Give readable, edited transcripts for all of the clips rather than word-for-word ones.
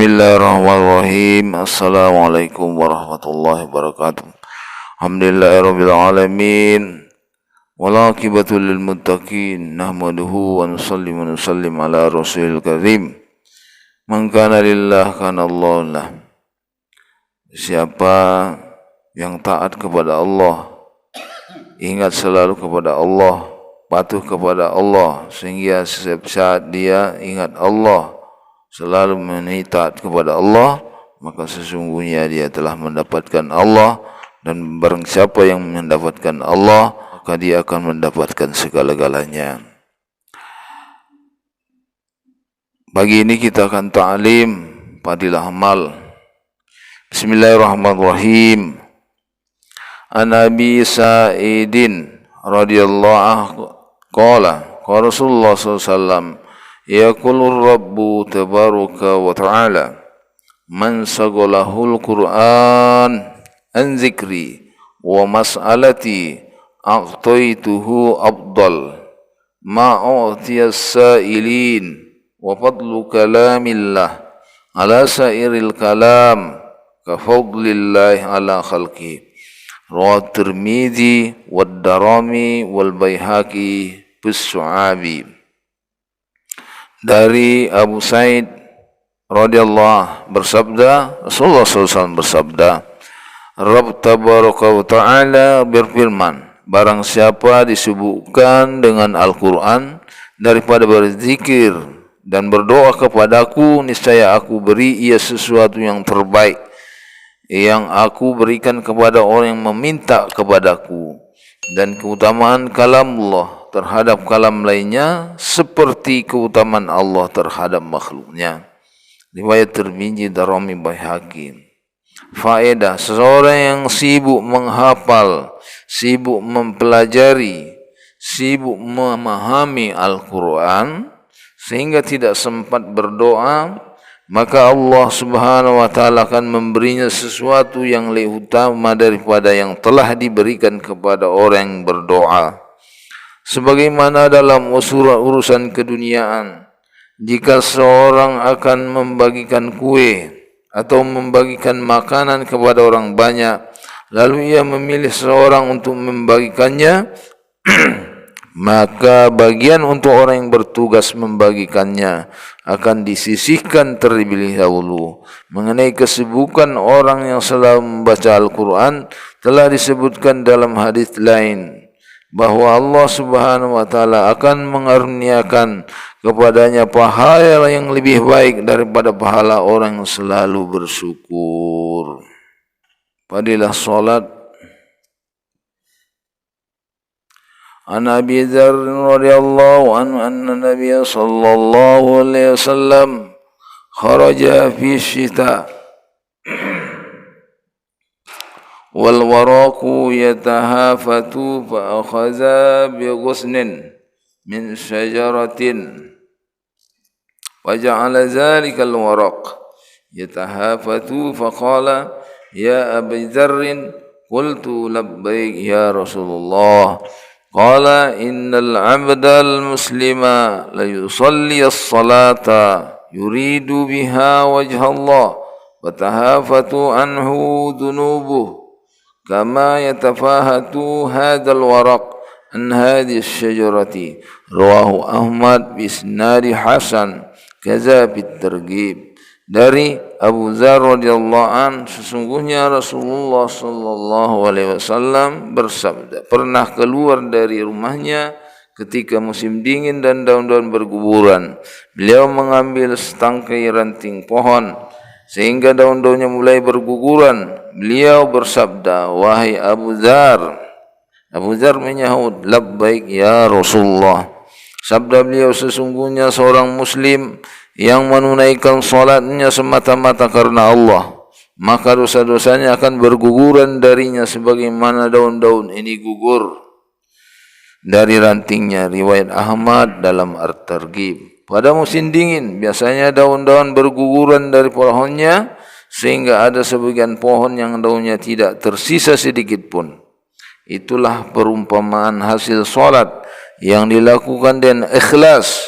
Bismillahirrahmanirrahim. Assalamualaikum warahmatullahi wabarakatuh. Alhamdulillahirabbil alamin. Wal aqibatu lil muttaqin. Nahmaduhu wa nusalli wa nusallim ala rasulil karim. Man kana lillah kana Allah. Siapa yang taat kepada Allah, ingat selalu kepada Allah, patuh kepada Allah, sehingga setiap saat dia ingat Allah, selalu taat kepada Allah, maka sesungguhnya dia telah mendapatkan Allah. Dan barang siapa yang mendapatkan Allah, maka dia akan mendapatkan segala-galanya. Pagi ini kita akan ta'lim fadilah amal. Bismillahirrahmanirrahim. An Abi Sa'idin radhiyallahu anhu qala Rasulullah sallallahu alaihi wasallam, yaqulur rabbu tabaraka wa ta'ala, man sagolahul Qur'an an zikri wa mas'alati aqtaituhu afdal ma'utiyas sa'ilin wa fadlu kalamillah ala sairil kalam ka fadlillahi ala khalqi. Rawat Tirmidzi wad Darimi wal Baihaqi bis-Su'abi. Dari Abu Sa'id radhiyallahu bersabda, Rasulullah SAW bersabda, Rabb tabaraka wa ta'ala berfirman, barang siapa disibukkan dengan Al-Quran daripada berzikir dan berdoa kepadaku, niscaya aku beri ia sesuatu yang terbaik yang aku berikan kepada orang yang meminta kepadaku, dan keutamaan kalamullah terhadap kalam lainnya seperti keutamaan Allah terhadap makhluknya. Riwayat Tirmidzi, Darimi, Baihaqi. Faedah: seseorang yang sibuk menghafal, sibuk mempelajari, sibuk memahami Al-Quran sehingga tidak sempat berdoa, maka Allah Subhanahu wa ta'ala akan memberinya sesuatu yang lebih utama daripada yang telah diberikan kepada orang yang berdoa. Sebagaimana dalam urusan keduniaan, jika seorang akan membagikan kue atau membagikan makanan kepada orang banyak, lalu ia memilih seorang untuk membagikannya, maka bagian untuk orang yang bertugas membagikannya akan disisihkan terlebih dahulu. Mengenai kesibukan orang yang selalu membaca Al-Quran, telah disebutkan dalam hadis lain bahwa Allah Subhanahu wa ta'ala akan mengaruniakan kepadanya pahala yang lebih baik daripada pahala orang yang selalu bersyukur. Fadilah salat. An Abi Dzar radhiyallahu anhu anna Nabiy sallallahu alaihi wasallam kharaja fi syita wal waraqu yatahafatu fa akhadha bi ghusnin min syajaratin wa ja'ala dhalika al waraq yatahafatu fa qala ya Abi Dzar, qultu labbaik ya Rasulullah. Qala innal 'abdal muslima la yusalli as-salata yuridu biha wajha Allah wa tahafatu anhu dhunubuh kama yatafahatu hadzal waraq an hadhihi asy-syajarati. Rawahu Ahmad bi isnadi hasan kaza bit targhib. Dari Abu Dzar radhiyallahu an, sesungguhnya Rasulullah sallallahu alaihi wasallam bersabda, pernah keluar dari rumahnya ketika musim dingin dan daun-daun berguguran. Beliau mengambil setangkai ranting pohon sehingga daun-daunnya mulai berguguran. Beliau bersabda, wahai Abu Dzar. Abu Dzar menyahut, labbaik ya Rasulullah. Sabda beliau, sesungguhnya seorang muslim yang menunaikan salatnya semata-mata karena Allah, maka dosa-dosanya akan berguguran darinya sebagaimana daun-daun ini gugur dari rantingnya. Riwayat Ahmad dalam At-Targhib. Pada musim dingin biasanya daun-daun berguguran dari pohonnya sehingga ada sebagian pohon yang daunnya tidak tersisa sedikit pun. Itulah perumpamaan hasil salat yang dilakukan dengan ikhlas,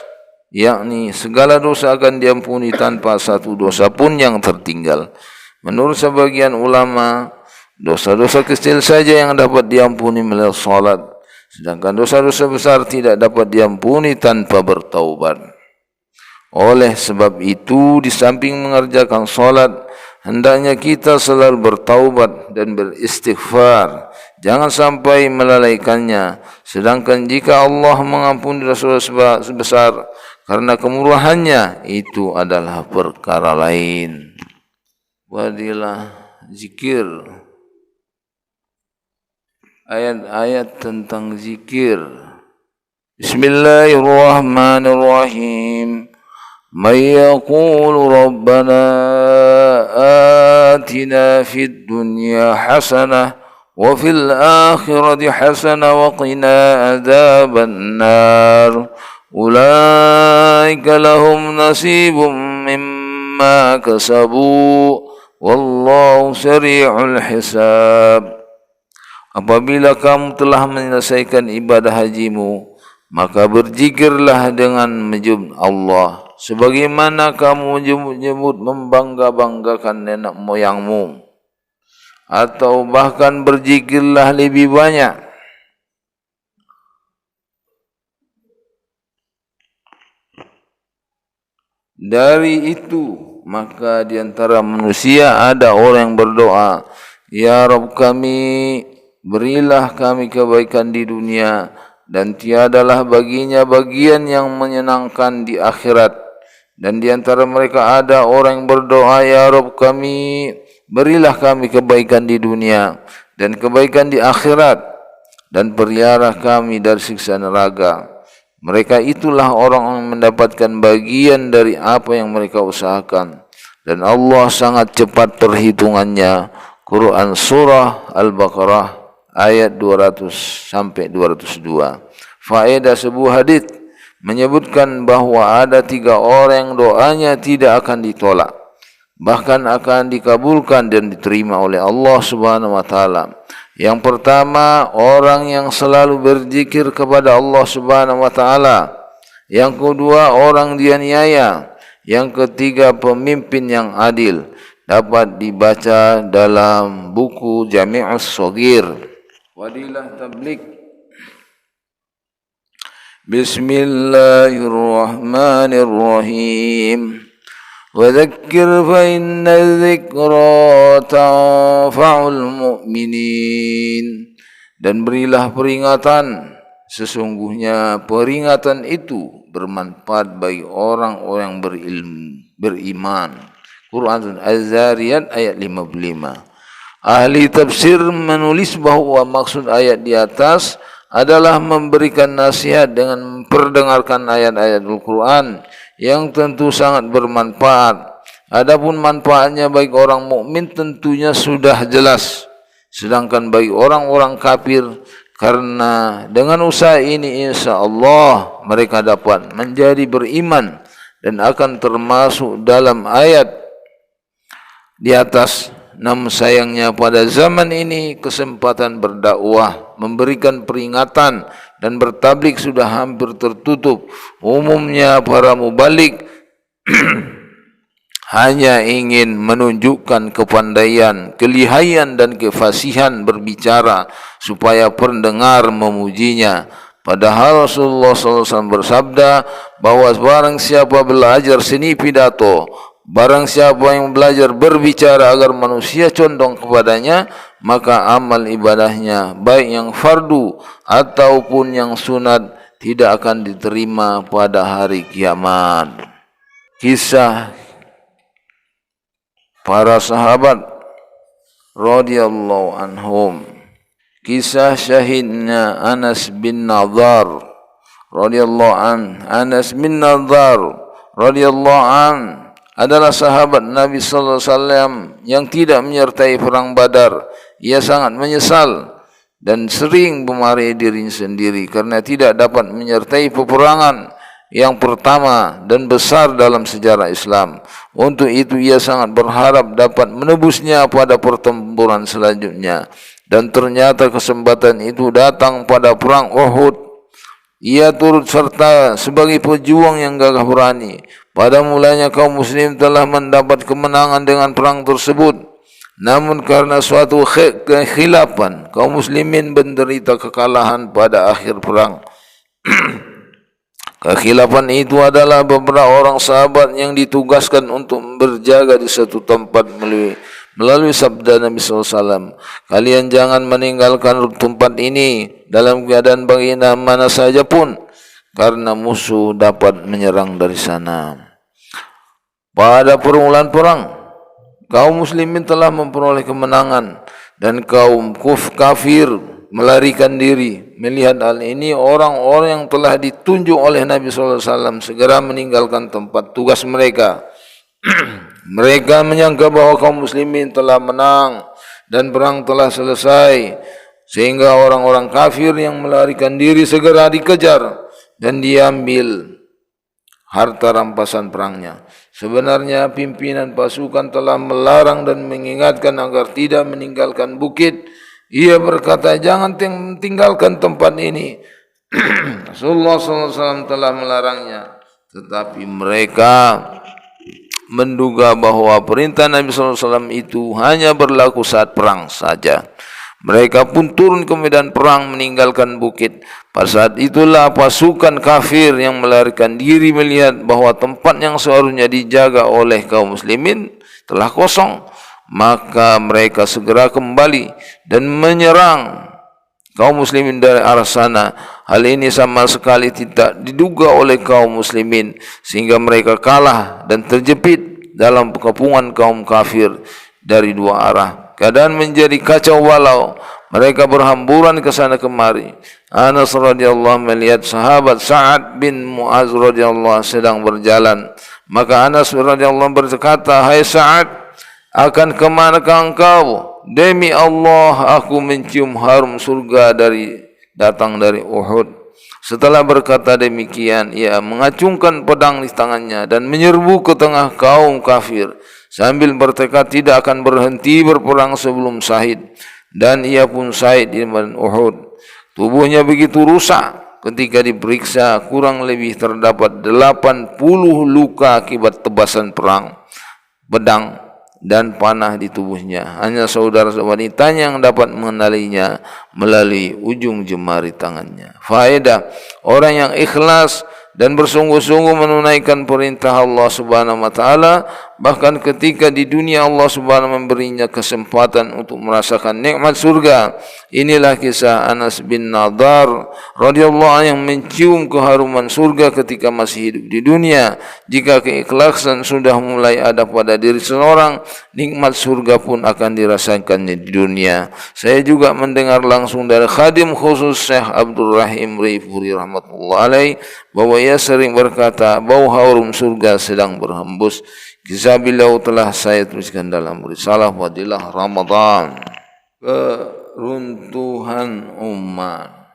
yakni segala dosa akan diampuni tanpa satu dosa pun yang tertinggal. Menurut sebagian ulama, dosa-dosa kecil saja yang dapat diampuni melalui salat, sedangkan dosa-dosa besar tidak dapat diampuni tanpa bertaubat. Oleh sebab itu, di samping mengerjakan salat, hendaknya kita selalu bertaubat dan beristighfar. Jangan sampai melalaikannya. Sedangkan jika Allah mengampuni dosa-dosa sebesar karena kemurahannya, itu adalah perkara lain. Wadilah zikir. Ayat-ayat tentang zikir. Bismillahirrahmanirrahim. Man yaqulu rabbana atina fid dunya hasanah wa fil akhirati hasanah wa qina adzaban nar. Ulaika lahum nasibum mimma kasabu wallahu sari'ul hisab. Apabila kamu telah menyelesaikan ibadah hajimu, maka berzikirlah dengan menyebut Allah, sebagaimana kamu menyebut membangga-banggakan nenek moyangmu, atau bahkan berzikirlah lebih banyak. Dari itu, maka di antara manusia ada orang yang berdoa, Ya Rabb kami, berilah kami kebaikan di dunia, dan tiadalah baginya bagian yang menyenangkan di akhirat. Dan di antara mereka ada orang yang berdoa, Ya Rabb kami, berilah kami kebaikan di dunia dan kebaikan di akhirat, dan pelihara kami dari siksa neraka. Mereka itulah orang yang mendapatkan bagian dari apa yang mereka usahakan, dan Allah sangat cepat perhitungannya. Quran Surah Al-Baqarah ayat 200 sampai 202. Faedah sebuah hadis menyebutkan bahawa ada 3 orang yang doanya tidak akan ditolak, bahkan akan dikabulkan dan diterima oleh Allah Subhanahu wa taala. Yang pertama, orang yang selalu berzikir kepada Allah Subhanahu wa taala. Yang kedua, orang dianiaya. Yang ketiga, pemimpin yang adil. Dapat dibaca dalam buku Jami'us Shaghir. Wadilah tabligh. Bismillahirrahmanirrahim. وذكر فإن الذكرى تنفع المؤمنين. Dan berilah peringatan, sesungguhnya peringatan itu bermanfaat bagi orang-orang beriman. Quran Az-Zariyat ayat 55. Ahli tafsir menulis bahawa maksud ayat di atas adalah memberikan nasihat dengan memperdengarkan ayat-ayat Al-Quran yang tentu sangat bermanfaat. Adapun manfaatnya bagi orang mukmin tentunya sudah jelas. Sedangkan bagi orang-orang kafir, karena dengan usaha ini insya-Allah mereka dapat menjadi beriman dan akan termasuk dalam ayat di atas. Namun sayangnya pada zaman ini kesempatan berdakwah, memberikan peringatan dan bertabligh sudah hampir tertutup. Umumnya para mubalik hanya ingin menunjukkan kepandaian, kelihayan dan kefasihan berbicara supaya pendengar memujinya. Padahal Rasulullah SAW bersabda bahawa barang siapa belajar seni pidato, barang siapa yang belajar berbicara agar manusia condong kepadanya, maka amal ibadahnya baik yang fardu ataupun yang sunat tidak akan diterima pada hari kiamat. Kisah para sahabat radhiyallahu anhum. Kisah syahidnya Anas bin Nadhar radhiyallahu an. Anas bin Nadhar radhiyallahu an adalah sahabat Nabi sallallahu alaihi wasallam yang tidak menyertai perang Badar. Ia sangat menyesal dan sering memarahi dirinya sendiri karena tidak dapat menyertai peperangan yang pertama dan besar dalam sejarah Islam. Untuk itu ia sangat berharap dapat menebusnya pada pertempuran selanjutnya. Dan ternyata kesempatan itu datang pada perang Uhud Ia turut serta sebagai pejuang yang gagah berani. Pada mulanya kaum muslim telah mendapat kemenangan dengan perang tersebut. Namun karena suatu kekhilafan, kaum muslimin menderita kekalahan pada akhir perang. Kekhilafan itu adalah beberapa orang sahabat yang ditugaskan untuk berjaga di satu tempat melalui sabda Nabi SAW. Kalian jangan meninggalkan tempat ini dalam keadaan bagaimana mana saja pun, karena musuh dapat menyerang dari sana. Pada permulaan perang, kaum muslimin telah memperoleh kemenangan dan kaum kafir melarikan diri. Melihat hal ini, orang-orang yang telah ditunjuk oleh Nabi SAW segera meninggalkan tempat tugas mereka. Mereka menyangka bahawa kaum muslimin telah menang dan perang telah selesai, sehingga orang-orang kafir yang melarikan diri segera dikejar dan diambil harta rampasan perangnya. Sebenarnya pimpinan pasukan telah melarang dan mengingatkan agar tidak meninggalkan bukit. Ia berkata, jangan tinggalkan tempat ini. Rasulullah SAW telah melarangnya, tetapi mereka menduga bahawa perintah Nabi SAW itu hanya berlaku saat perang saja. Mereka pun turun ke medan perang meninggalkan bukit. Pada saat itulah pasukan kafir yang melarikan diri melihat bahawa tempat yang seharusnya dijaga oleh kaum muslimin telah kosong. Maka mereka segera kembali dan menyerang kaum muslimin dari arah sana. Hal ini sama sekali tidak diduga oleh kaum muslimin, sehingga mereka kalah dan terjepit dalam kepungan kaum kafir dari dua arah. Keadaan menjadi kacau balau. Mereka berhamburan ke sana kemari. Anas radhiyallahu melihat sahabat Sa'ad bin Mu'az radhiyallahu sedang berjalan. Maka Anas radhiyallahu berkata, "Hai Sa'ad, akan kemanakah engkau? Demi Allah, aku mencium harum surga datang dari Uhud." Setelah berkata demikian, ia mengacungkan pedang di tangannya dan menyerbu ke tengah kaum kafir sambil bertekad tidak akan berhenti berperang sebelum syahid. Dan ia pun syahid di medan Uhud. Tubuhnya begitu rusak ketika diperiksa, kurang lebih terdapat 80 luka akibat tebasan pedang dan panah di tubuhnya. Hanya saudara wanitanya yang dapat mengenalinya melalui ujung jemari tangannya. Faedah, orang yang ikhlas dan bersungguh-sungguh menunaikan perintah Allah Subhanahu wa taala, bahkan ketika di dunia Allah Subhanahu memberinya kesempatan untuk merasakan nikmat surga. Inilah kisah Anas bin Nadar radhiyallahu anhu yang mencium keharuman surga ketika masih hidup di dunia. Jika keikhlasan sudah mulai ada pada diri seseorang, nikmat surga pun akan dirasakannya di dunia. Saya juga mendengar langsung dari khadim khusus Syekh Abdul Rahim Raifuri rahmatullah alaih bahwa ia sering berkata, bau harum surga sedang berhembus. Kisah beliau telah saya tuliskan dalam risalah Fadilah Ramadan. Keruntuhan umat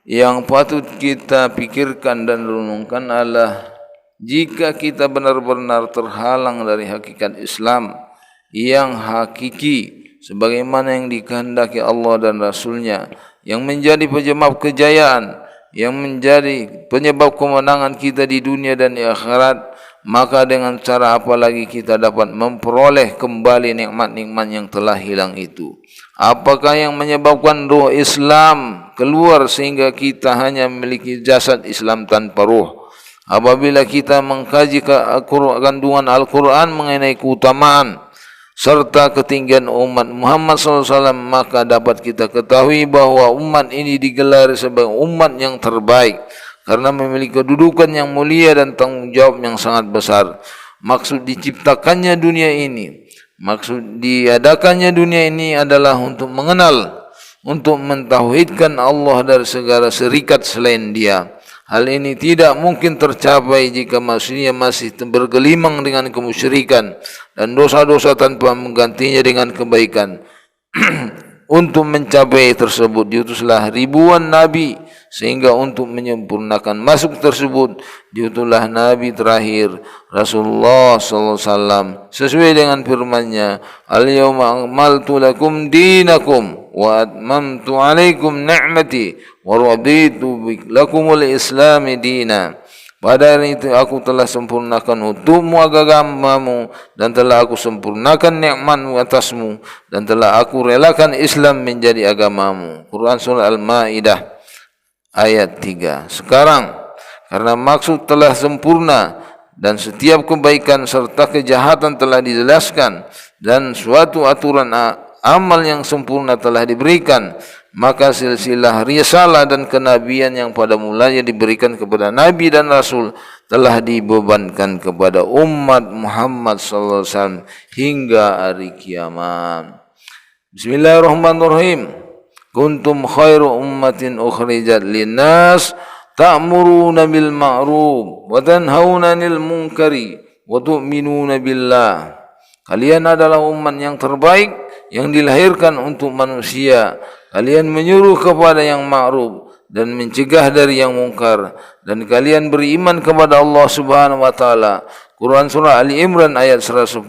yang patut kita pikirkan dan renungkan adalah jika kita benar-benar terhalang dari hakikat Islam yang hakiki sebagaimana yang dikehendaki Allah dan Rasulnya, yang menjadi penyebab kejayaan, yang menjadi penyebab kemenangan kita di dunia dan di akhirat, maka dengan cara apa lagi kita dapat memperoleh kembali nikmat-nikmat yang telah hilang itu? Apakah yang menyebabkan ruh Islam keluar sehingga kita hanya memiliki jasad Islam tanpa ruh? Apabila kita mengkaji kandungan Al-Quran mengenai keutamaan serta ketinggian umat Muhammad SAW, maka dapat kita ketahui bahawa umat ini digelar sebagai umat yang terbaik karena memiliki kedudukan yang mulia dan tanggung jawab yang sangat besar. Maksud diciptakannya dunia ini, maksud diadakannya dunia ini adalah untuk mengenal, untuk mentauhidkan Allah dari segala serikat selain Dia. Hal ini tidak mungkin tercapai jika manusia masih bergelimang dengan kemusyrikan dan dosa-dosa tanpa menggantinya dengan kebaikan. Untuk mencapai tersebut diutuslah ribuan nabi, sehingga untuk menyempurnakan masuk tersebut diutuslah nabi terakhir Rasulullah SAW sesuai dengan firman-Nya, "Al-yawma akmaltu lakum dinakum wa atmamtu alaikum ni'mati wa raditu lakumul Islam dina. Pada hari itu aku telah sempurnakan untukmu agamamu dan telah aku sempurnakan nikmatmu atasmu dan telah aku relakan Islam menjadi agamamu. Quran surah Al-Maidah ayat 3. Sekarang karena maksud telah sempurna dan setiap kebaikan serta kejahatan telah dijelaskan dan suatu aturan amal yang sempurna telah diberikan, maka silsilah risalah dan kenabian yang pada mulanya diberikan kepada nabi dan rasul telah dibebankan kepada umat Muhammad sallallahu alaihi wasallam hingga hari kiamat. Bismillahirrahmanirrahim. Kuntum khairu ummatin ukhrijat linnas ta'muruna bil ma'ruf wa tanhauna 'anil munkari wa tu'minuna billah. Kalian adalah umat yang terbaik yang dilahirkan untuk manusia. Kalian menyuruh kepada yang ma'ruf dan mencegah dari yang mungkar, dan kalian beriman kepada Allah Subhanahu wa taala. Quran surah Ali Imran ayat 110.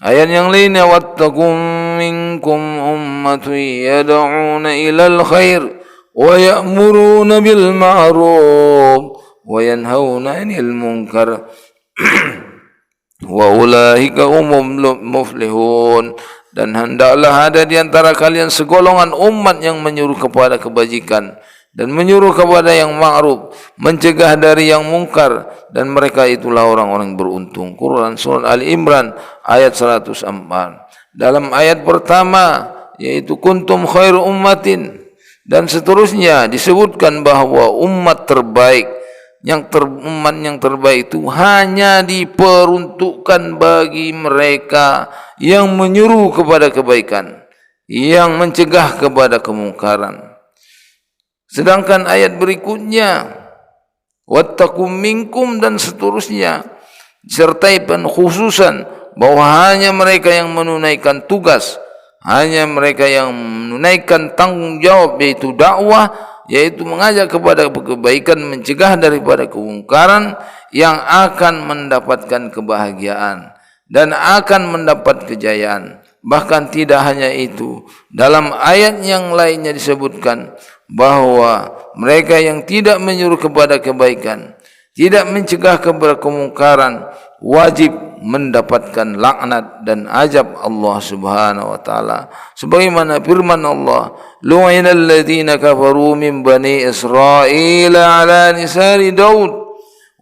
Ayat yang lainnya, wattaqum minkum ummatun yad'una ilal khair wa ya'muruna bil ma'ruf wa yanhauna 'anil munkar wa ulaika humul muflihun. Dan hendaklah ada di antara kalian segolongan umat yang menyuruh kepada kebajikan dan menyuruh kepada yang ma'ruf, mencegah dari yang mungkar, dan mereka itulah orang-orang beruntung. Quran surah Ali Imran ayat 104. Dalam ayat pertama yaitu kuntum khairu ummatin dan seterusnya disebutkan bahawa umat terbaik umat yang terbaik itu hanya diperuntukkan bagi mereka yang menyuruh kepada kebaikan, yang mencegah kepada kemungkaran. Sedangkan ayat berikutnya, wattaqum minkum dan seterusnya, disertai penkhususan bahawa hanya mereka yang menunaikan tugas, hanya mereka yang menunaikan tanggung jawab yaitu dakwah, yaitu mengajak kepada kebaikan, mencegah daripada kemungkaran, yang akan mendapatkan kebahagiaan dan akan mendapat kejayaan. Bahkan tidak hanya itu, dalam ayat yang lainnya disebutkan bahawa mereka yang tidak menyuruh kepada kebaikan, tidak mencegah kepada kemungkaran, wajib mendapatkan laknat dan azab Allah Subhanahu wa taala. Sebagaimana firman Allah, lu'inal ladzina kafaru min bani Israil ala lisani Daud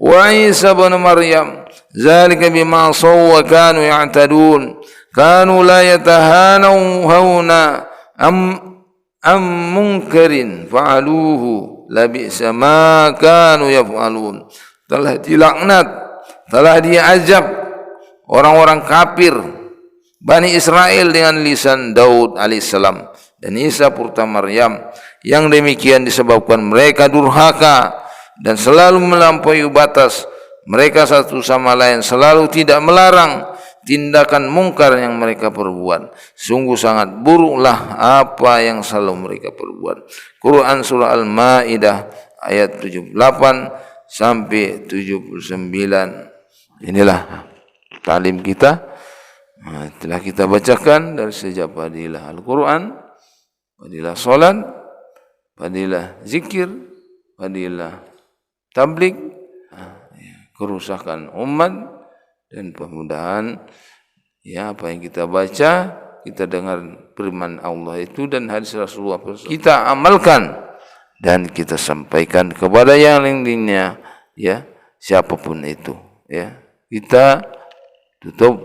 wa Isa ibn Maryam zalika bima saw wa kanu ya'tadun kanu la yatahanawna am munkarin fa'aluhu la bi'sa ma kanu yaf'alun. Telah dilaknat, telah diazab orang-orang kafir Bani Israel dengan lisan Daud alaihissalam dan Isa putra Maryam, yang demikian disebabkan mereka durhaka dan selalu melampaui batas. Mereka satu sama lain selalu tidak melarang tindakan mungkar yang mereka perbuat. Sungguh sangat buruklah apa yang selalu mereka perbuat. Quran surah Al-Maidah ayat 78 sampai 79. Inilah talim kita, telah kita bacakan dari sejak fadilah Al-Quran, fadilah solat, fadilah zikir, fadilah tabligh, kerusakan umat, dan mudah-mudahan ya apa yang kita baca, kita dengar firman Allah itu dan hadis Rasulullah, kita amalkan dan kita sampaikan kepada yang lainnya, ya siapapun itu, ya. Kita tutup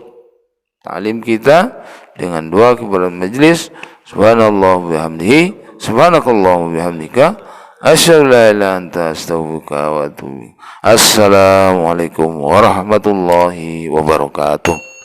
ta'lim kita dengan doa kepada majlis. Subhanallah bihamdihi, subhanakallah bihamdika, asyhadu la ilaha illa anta astaghfiruka wa atubu ilaik. Assalamualaikum warahmatullahi wabarakatuh.